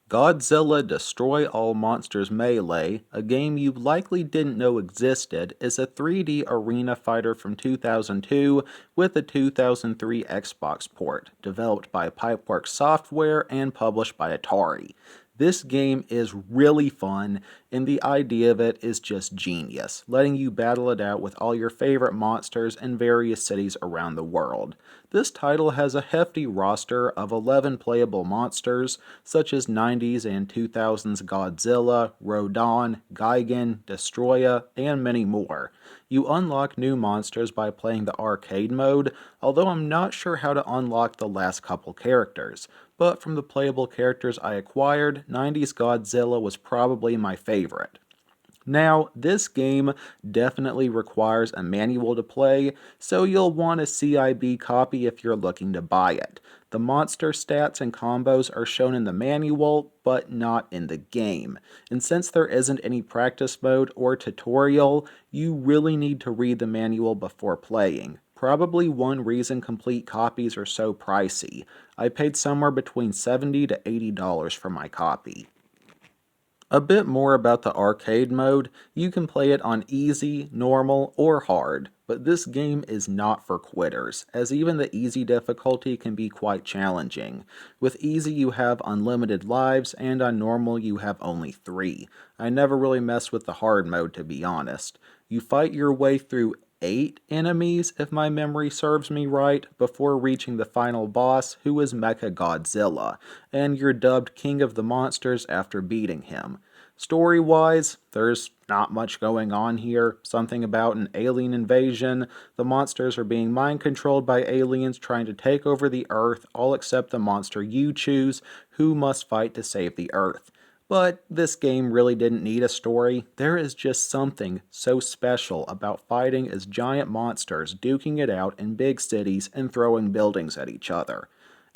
Godzilla Destroy All Monsters Melee, a game you likely didn't know existed, is a 3D arena fighter from 2002 with a 2003 Xbox port, developed by Pipeworks Software and published by Atari. This game is really fun, and the idea of it is just genius, letting you battle it out with all your favorite monsters in various cities around the world. This title has a hefty roster of 11 playable monsters, such as 90s and 2000s Godzilla, Rodan, Gigan, Destroya, and many more. You unlock new monsters by playing the arcade mode, although I'm not sure how to unlock the last couple characters. But from the playable characters I acquired, 90s Godzilla was probably my favorite. Now, this game definitely requires a manual to play, so you'll want a CIB copy if you're looking to buy it. The monster stats and combos are shown in the manual, but not in the game. And since there isn't any practice mode or tutorial, you really need to read the manual before playing. Probably one reason complete copies are so pricey. I paid somewhere between $70 to $80 for my copy. A bit more about the arcade mode, you can play it on easy, normal, or hard, but this game is not for quitters, as even the easy difficulty can be quite challenging. With easy you have unlimited lives, and on normal you have only 3. I never really messed with the hard mode to be honest. You fight your way through 8 enemies, if my memory serves me right, before reaching the final boss, who is Mecha Godzilla, and you're dubbed King of the Monsters after beating him. Story-wise, there's not much going on here. Something about an alien invasion. The monsters are being mind-controlled by aliens trying to take over the Earth, all except the monster you choose, who must fight to save the Earth. But this game really didn't need a story. There is just something so special about fighting as giant monsters duking it out in big cities and throwing buildings at each other.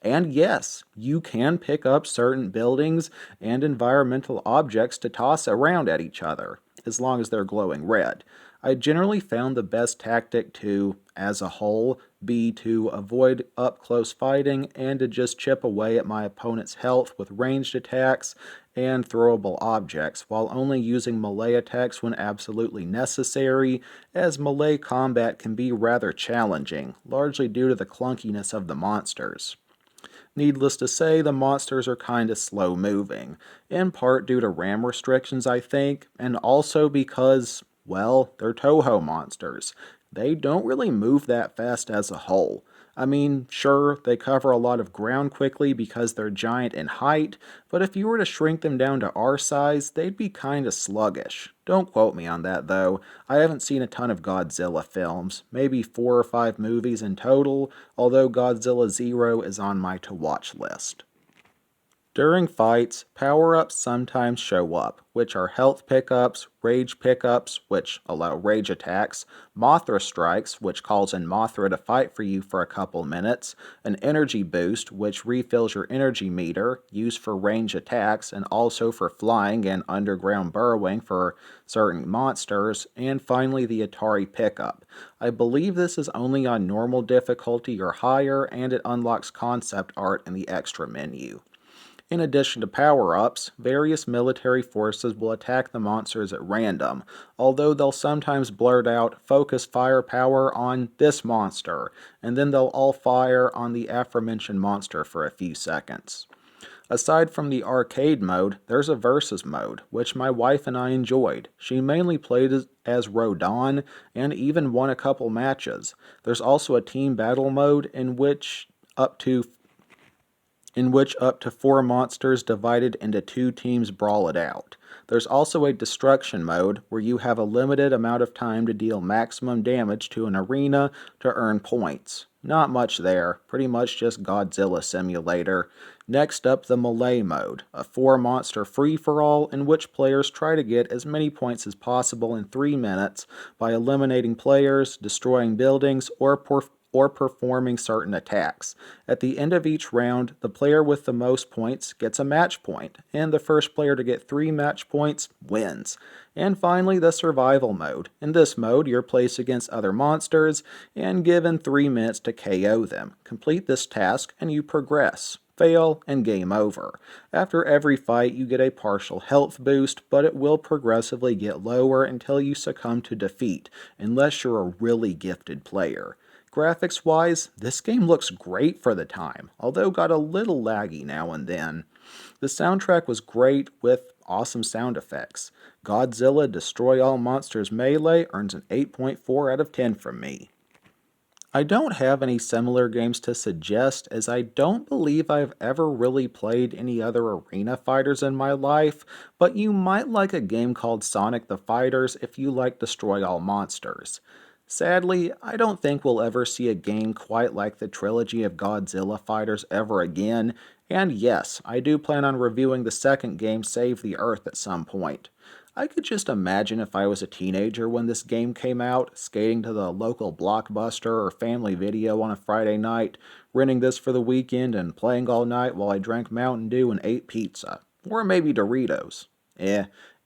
And yes, you can pick up certain buildings and environmental objects to toss around at each other, as long as they're glowing red. I generally found the best tactic to, as a whole, be to avoid up close fighting and to just chip away at my opponent's health with ranged attacks and throwable objects, while only using melee attacks when absolutely necessary, as melee combat can be rather challenging, largely due to the clunkiness of the monsters. Needless to say, the monsters are kinda slow moving, in part due to RAM restrictions I think, and also because, well, they're Toho monsters. They don't really move that fast as a whole. I mean, sure, they cover a lot of ground quickly because they're giant in height, but if you were to shrink them down to our size, they'd be kinda sluggish. Don't quote me on that though. I haven't seen a ton of Godzilla films, maybe 4 or 5 movies in total, although Godzilla Zero is on my to-watch list. During fights, power-ups sometimes show up, which are health pickups, rage pickups, which allow rage attacks, Mothra strikes, which calls in Mothra to fight for you for a couple minutes, an energy boost, which refills your energy meter, used for range attacks and also for flying and underground burrowing for certain monsters, and finally the Atari pickup. I believe this is only on normal difficulty or higher, and it unlocks concept art in the extra menu. In addition to power-ups, various military forces will attack the monsters at random, although they'll sometimes blurt out, "Focus firepower on this monster," and then they'll all fire on the aforementioned monster for a few seconds. Aside from the arcade mode, there's a versus mode, which my wife and I enjoyed. She mainly played as Rodan, and even won a couple matches. There's also a team battle mode up to 4 monsters divided into 2 teams brawl it out. There's also a destruction mode where you have a limited amount of time to deal maximum damage to an arena to earn points. Not much there, pretty much just Godzilla Simulator. Next up, the melee mode, a 4-monster free-for-all in which players try to get as many points as possible in 3 minutes by eliminating players, destroying buildings, or performing certain attacks. At the end of each round, the player with the most points gets a match point, and the first player to get 3 match points wins. And finally, the survival mode. In this mode, you're placed against other monsters and given 3 minutes to KO them. Complete this task and you progress. fail, and game over. After every fight, you get a partial health boost, but it will progressively get lower until you succumb to defeat, unless you're a really gifted player. Graphics-wise, this game looks great for the time, although got a little laggy now and then. The soundtrack was great with awesome sound effects. Godzilla Destroy All Monsters Melee earns an 8.4 out of 10 from me. I don't have any similar games to suggest, as I don't believe I've ever really played any other arena fighters in my life, but you might like a game called Sonic the Fighters if you like Destroy All Monsters. Sadly, I don't think we'll ever see a game quite like the trilogy of Godzilla fighters ever again, and yes, I do plan on reviewing the second game, Save the Earth, at some point. I could just imagine if I was a teenager when this game came out, skating to the local Blockbuster or Family Video on a Friday night, renting this for the weekend and playing all night while I drank Mountain Dew and ate pizza. Or maybe Doritos.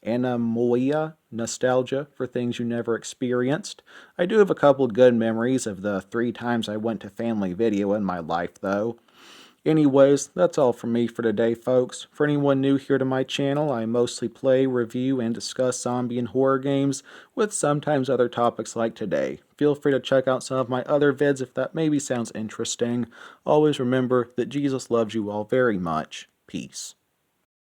Anamoya nostalgia for things you never experienced. I do have a couple good memories of the 3 times I went to Family Video in my life, though. Anyways, that's all from me for today, folks. For anyone new here to my channel, I mostly play, review, and discuss zombie and horror games, with sometimes other topics like today. Feel free to check out some of my other vids if that maybe sounds interesting. Always remember that Jesus loves you all very much. Peace.